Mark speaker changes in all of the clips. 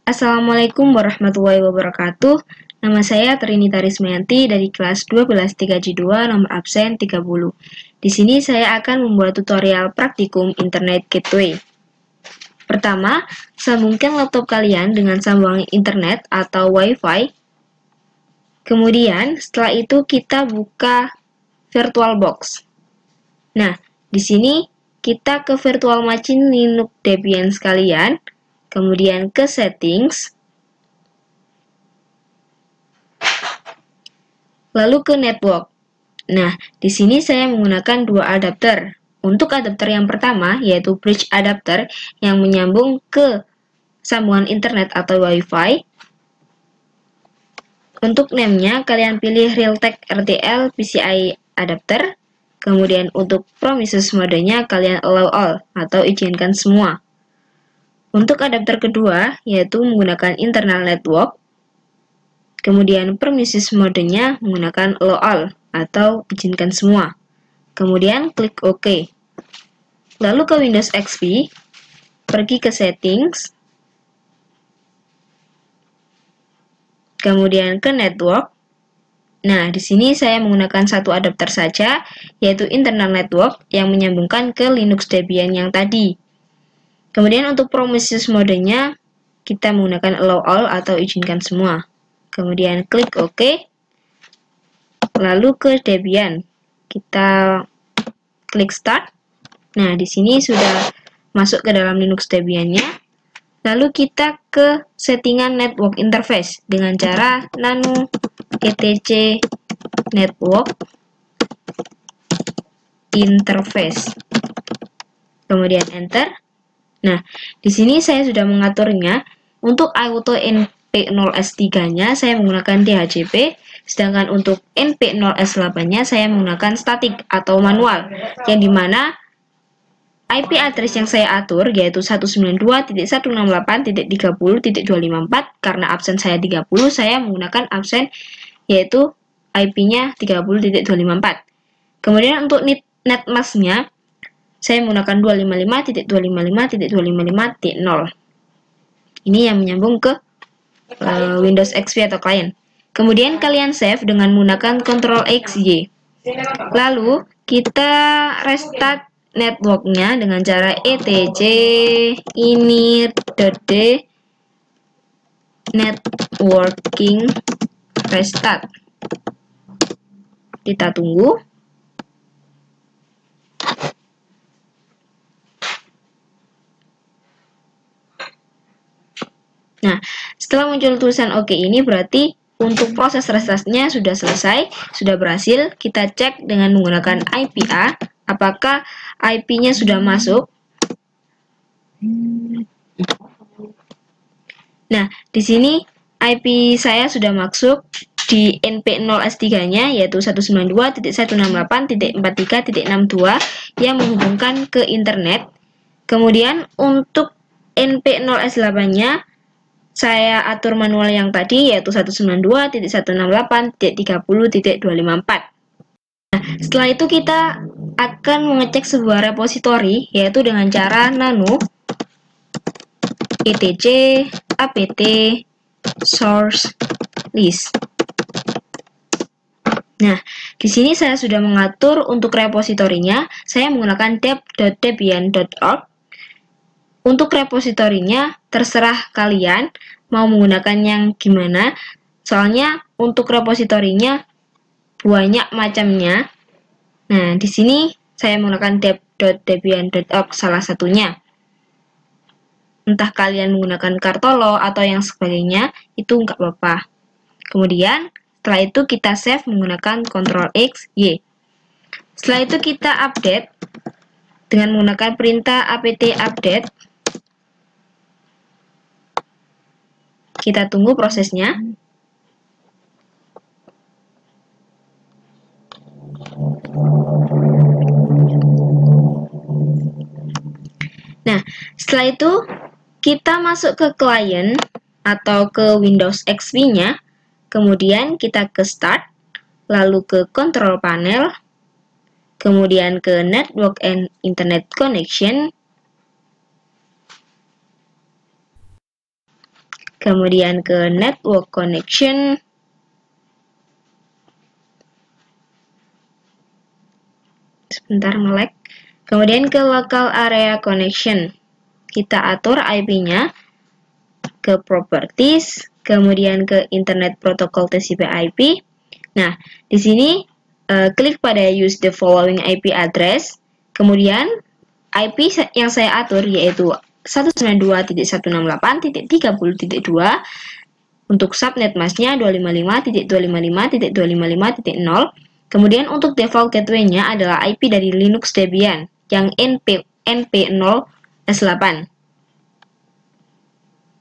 Speaker 1: Assalamualaikum warahmatullahi wabarakatuh. Nama saya Trinita Rismayanti dari kelas 12 3J2 nomor absen 30. Di sini saya akan membuat tutorial praktikum Internet Gateway. Pertama, sambungkan laptop kalian dengan sambungan internet atau WiFi. Kemudian, setelah itu kita buka VirtualBox. Nah, di sini kita ke virtual machine Linux Debian sekalian. Kemudian ke settings, lalu ke network. Nah, di sini saya menggunakan dua adapter. Untuk adapter yang pertama, yaitu bridge adapter yang menyambung ke sambungan internet atau WiFi. Untuk name-nya, kalian pilih Realtek RTL PCI adapter. Kemudian untuk promises modenya, kalian allow all atau izinkan semua. Untuk adapter kedua, yaitu menggunakan internal network, kemudian permissions modenya menggunakan allow all atau izinkan semua. Kemudian klik OK. Lalu ke Windows XP, pergi ke settings, kemudian ke network. Nah, di sini saya menggunakan satu adapter saja, yaitu internal network yang menyambungkan ke Linux Debian yang tadi. Kemudian untuk promises modenya, kita menggunakan allow all atau izinkan semua. Kemudian klik OK. Lalu ke Debian, kita klik Start. Nah, di sini sudah masuk ke dalam Linux Debian-nya. Lalu kita ke settingan network interface dengan cara nano etc network interface. Kemudian enter. Nah, di sini saya sudah mengaturnya. Untuk auto NP0S3-nya saya menggunakan DHCP, sedangkan untuk NP0S8-nya saya menggunakan static atau manual, yang dimana IP address yang saya atur yaitu 192.168.30.254. Karena absen saya 30, saya menggunakan absen yaitu IP-nya 30.254. Kemudian untuk netmask-nya saya menggunakan 255.255.255.0. Ini yang menyambung ke Windows XP atau klien. Kemudian kalian save dengan menggunakan Ctrl+X+Y. Lalu kita restart networknya dengan cara etc init.d networking restart. Kita tunggu. Nah, setelah muncul tulisan OK ini berarti untuk proses restartnya sudah selesai, sudah berhasil. Kita cek dengan menggunakan IPA, apakah IP-nya sudah masuk. Nah, di sini IP saya sudah masuk di NP0S3-nya yaitu 192.168.43.62 yang menghubungkan ke internet. Kemudian untuk NP0S8-nya saya atur manual yang tadi yaitu 192.168.30.254. Nah, setelah itu kita akan mengecek sebuah repositori yaitu dengan cara nano etc apt source list. Nah, di sini saya sudah mengatur untuk repositorinya, saya menggunakan dep.debian.org. Untuk repositorinya, terserah kalian mau menggunakan yang gimana. Soalnya untuk repositorinya banyak macamnya. Nah, di sini saya menggunakan dep.debian.org salah satunya. Entah kalian menggunakan Kartolo atau yang sebagainya, itu nggak apa-apa. Kemudian, setelah itu kita save menggunakan Ctrl+X+Y. Setelah itu kita update dengan menggunakan perintah apt update. Kita tunggu prosesnya. Nah, setelah itu kita masuk ke client atau ke Windows XP-nya. Kemudian kita ke Start, lalu ke Control Panel, kemudian ke Network and Internet Connection, kemudian ke network connection, sebentar nge-lag, kemudian ke local area connection. Kita atur IP-nya ke properties, kemudian ke internet protocol TCP/IP. Nah, di sini klik pada use the following IP address, kemudian IP yang saya atur yaitu 192.168.30.2, untuk subnet masknya 255.255.255.0, kemudian untuk default gateway-nya adalah IP dari Linux Debian yang NP0/S8.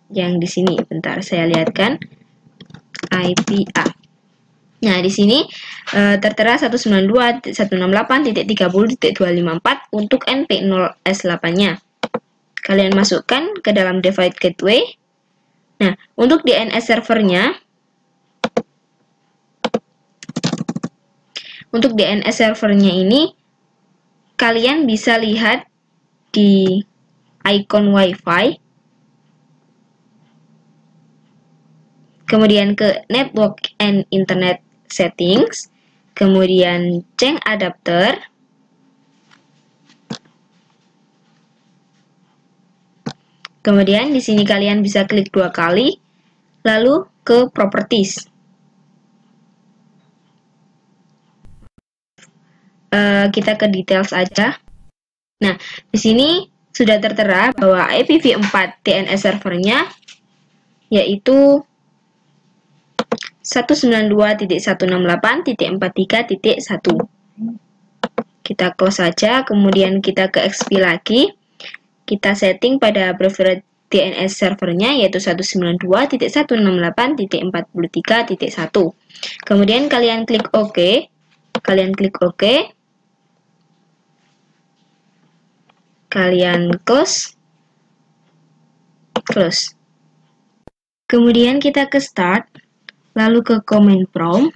Speaker 1: Yang di sini, bentar saya lihatkan, IP A. Nah, di sini tertera 192.168.30.254 untuk NP0/S8-nya. Kalian masukkan ke dalam default gateway. Nah, untuk DNS servernya, ini kalian bisa lihat di icon WiFi, kemudian ke network and internet settings, kemudian change adapter, kemudian di sini kalian bisa klik 2 kali, lalu ke properties. Kita ke details aja. Nah, di sini sudah tertera bahwa IPv4 DNS servernya yaitu 192.168.43.1. Kita close saja, kemudian kita ke XP lagi. Kita setting pada preferred DNS servernya yaitu 192.168.43.1. Kemudian kalian klik OK. Kalian close. Kemudian kita ke start, lalu ke command prompt.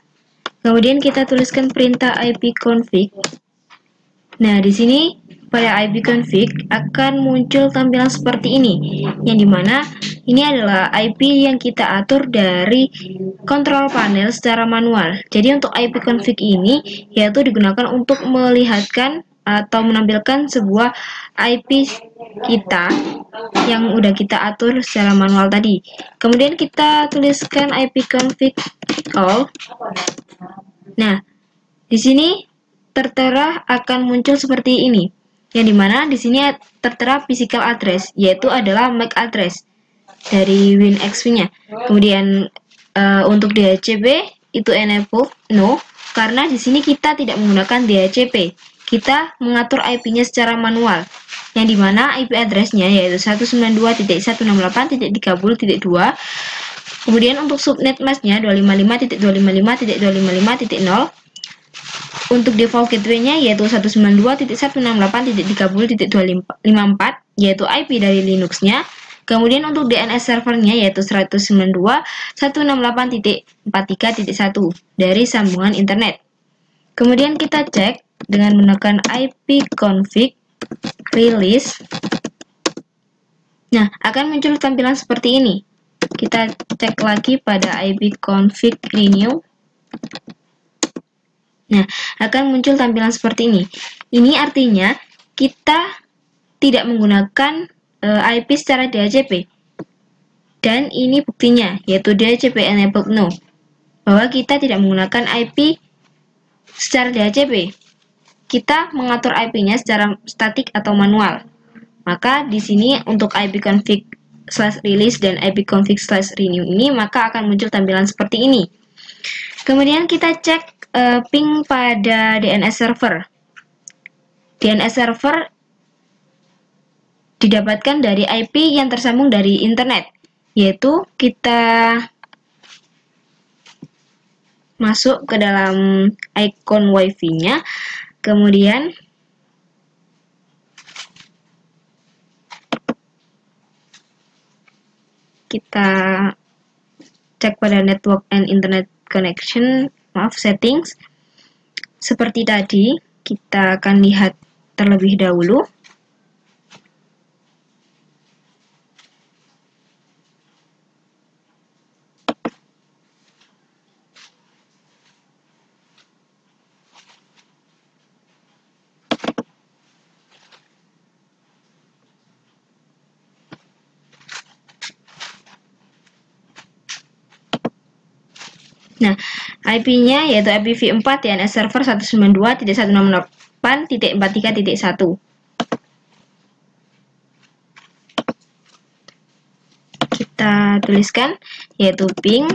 Speaker 1: Kemudian kita tuliskan perintah ipconfig. Nah, di sini pada ipconfig akan muncul tampilan seperti ini, yang dimana ini adalah IP yang kita atur dari control panel secara manual. Jadi untuk ipconfig ini yaitu digunakan untuk melihatkan atau menampilkan sebuah IP kita yang udah kita atur secara manual tadi. Kemudian kita tuliskan ipconfig all. Nah, di sini tertera akan muncul seperti ini, yang dimana di sini tertera physical address, yaitu adalah MAC address dari WinXP-nya. Kemudian untuk DHCP itu enable no, karena di sini kita tidak menggunakan DHCP. Kita mengatur IP-nya secara manual, yang dimana IP address-nya yaitu 192.168.30.2. Kemudian untuk subnet mask-nya 255.255.255.0. Untuk default gateway-nya yaitu 192.168.30.254, yaitu IP dari Linux-nya. Kemudian untuk DNS servernya yaitu 192.168.43.1 dari sambungan internet. Kemudian kita cek dengan menekan ipconfig release. Nah, akan muncul tampilan seperti ini. Kita cek lagi pada ipconfig renew. Nah, akan muncul tampilan seperti ini. Ini artinya kita tidak menggunakan IP secara DHCP. Dan ini buktinya, yaitu DHCP enabled no, bahwa kita tidak menggunakan IP secara DHCP. Kita mengatur IP-nya secara statik atau manual. Maka di sini untuk ipconfig/release dan ipconfig/renew ini maka akan muncul tampilan seperti ini. Kemudian kita cek ping pada DNS server. DNS server didapatkan dari IP yang tersambung dari internet, yaitu kita masuk ke dalam icon WiFi-nya, kemudian kita cek pada network and internet connection, settings. Seperti tadi, kita akan lihat terlebih dahulu. Nah, IP-nya yaitu IPv4 DNS server 192.168.43.1. Kita tuliskan yaitu ping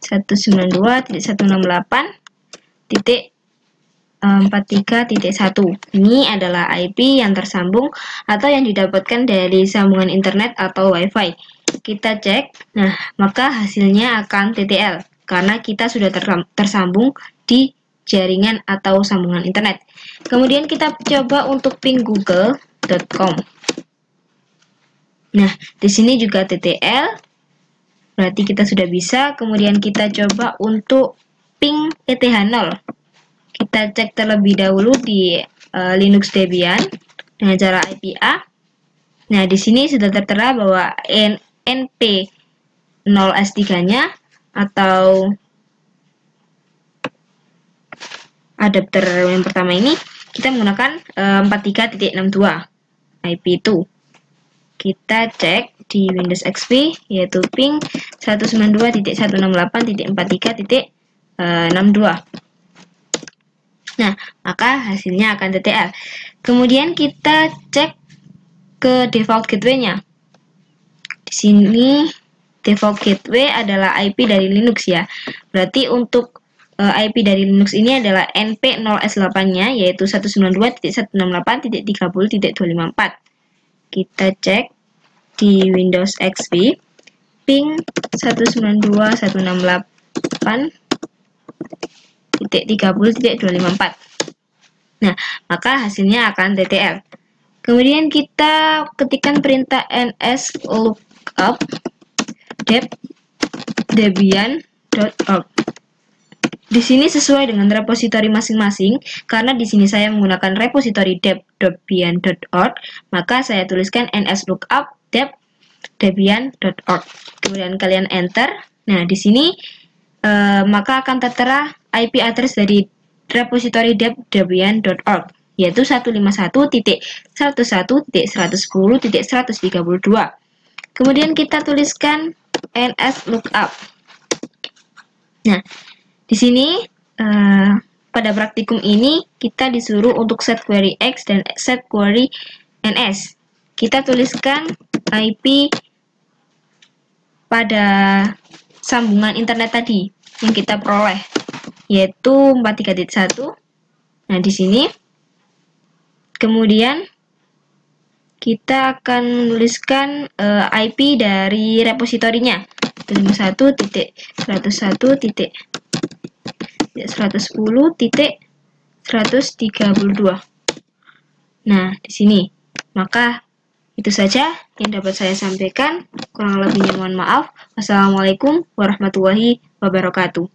Speaker 1: 192.168.43.1. Ini adalah IP yang tersambung atau yang didapatkan dari sambungan internet atau WiFi. Kita cek, nah maka hasilnya akan TTL karena kita sudah tersambung di jaringan atau sambungan internet. Kemudian kita coba untuk ping google.com. Nah, di sini juga TTL, berarti kita sudah bisa. Kemudian kita coba untuk ping ETH0. Kita cek terlebih dahulu di Linux Debian dengan cara IPA. Nah, di sini sudah tertera bahwa NP0S3-nya atau adapter yang pertama ini kita menggunakan 43.62 IP itu. Kita cek di Windows XP yaitu ping 192.168.43.62. Nah, maka hasilnya akan TTL. Kemudian kita cek ke default gateway-nya. Di sini default gateway adalah IP dari Linux ya. Berarti untuk IP dari Linux ini adalah NP0S8-nya yaitu 192.168.30.254. Kita cek di Windows XP ping 192.168.30.254. Nah, maka hasilnya akan TTL. Kemudian kita ketikkan perintah ns lookup debian.org. Di sini sesuai dengan repositori masing-masing, karena di sini saya menggunakan repositori debian.org, maka saya tuliskan nslookup debian.org. Kemudian kalian enter. Nah, di sini maka akan tertera IP address dari repositori debian.org, yaitu 151.101.110.132. Kemudian kita tuliskan nslookup. Nah, di sini pada praktikum ini kita disuruh untuk set query X dan set query NS. Kita tuliskan IP pada sambungan internet tadi yang kita peroleh yaitu 43.1. Nah, di sini kemudian kita akan menuliskan IP dari repositorinya 51.110.132. Nah, di sini. Maka itu saja yang dapat saya sampaikan. Kurang lebihnya mohon maaf. Wassalamualaikum warahmatullahi wabarakatuh.